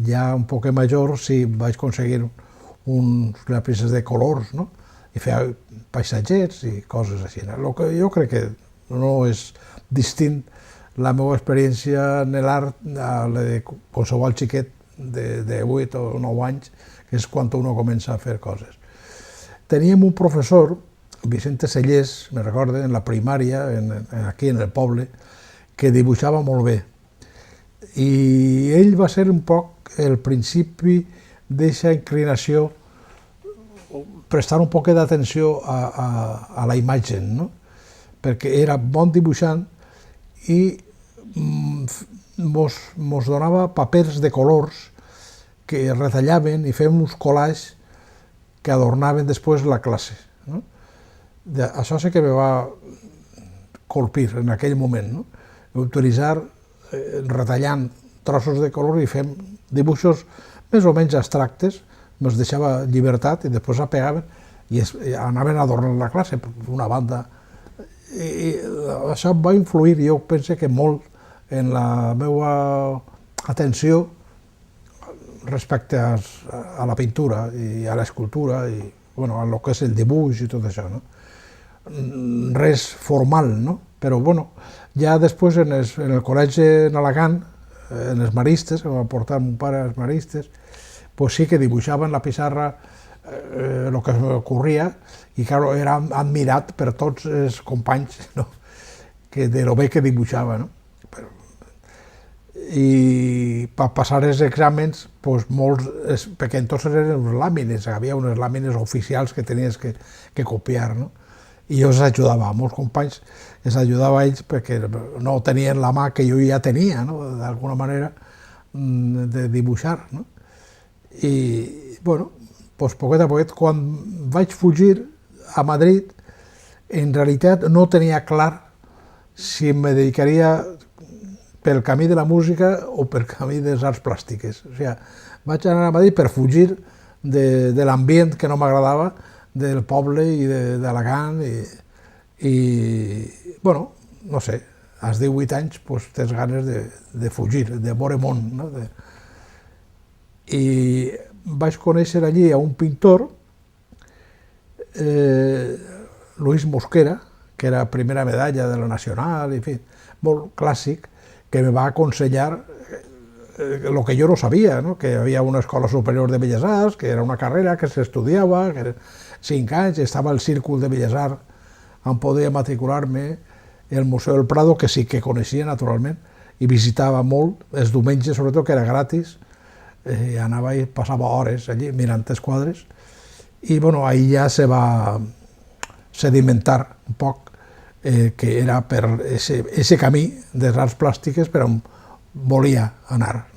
ja un poc major sí vaig aconseguir uns llapices de colors, no? I feia paisatgets i coses així. El que jo crec que no és distint la meva experiència en l'art a la de qualsevol xiquet de 8 o 9 anys, que és quan uno comença a fer coses. Teníem un professor, Vicente Sellés, me recordo, en la primària, aquí en el poble, que dibuixava molt bé. I ell va ser un poc el principi d'aquesta inclinació, prestar un poc d'atenció a la imatge, no? Perquè era bon dibuixant i mos donava papers de colors que retallaven i fèiem uns collages que adornaven després la classe. No? Això sí que me va colpir en aquell moment, no? Utilitzar, retallant trossos de color i fem dibuixos més o menys abstractes, ens deixava llibertat i després apegaven i anaven adornant la classe per una banda. I això va influir, jo penso que molt, en la meva atenció respecte a la pintura i a l'escultura i a lo que és el dibuix i tot això. Res formal, no? Però ja després en el col·legi en Alacant, en els maristes, que em va portar mon pare als maristes, sí que dibuixava en la pissarra el que m'ocorria i era admirat per tots els companys de lo bé que dibuixava. I per passar els exàmens, molts, perquè entonces eren unes làmines, hi havia unes làmines oficials que tenies que copiar, i jo els ajudava, molts companys els ajudava a ells perquè no tenien la mà que jo ja tenia, d'alguna manera, de dibuixar. I, poquet a poquet, quan vaig fugir a Madrid, en realitat no tenia clar si em dedicaria pel camí de la música o pel camí de les arts plàstiques. O sigui, vaig anar a Madrid per fugir de l'ambient que no m'agradava, del poble i d'Alacant i, no sé, als 18 anys tens ganes de fugir, de veure món. I vaig conèixer allí a un pintor, Luis Mosquera, que era primera medalla de la Nacional, en fi, molt clàssic, que me va aconsellar el que jo no sabia, que hi havia una escola superior de Belles Arts, que era una carrera que s'estudiava, que eren 5 anys, estava el Círcul de Belles Arts on podia matricular-me, el Museu del Prado, que sí que coneixia naturalment, i visitava molt, els diumenges sobretot, que era gratis, i anava i passava hores allí mirant els quadres, i ahí ja se va sedimentar un poc que era per aquest camí de les arts plàstiques per on volia anar.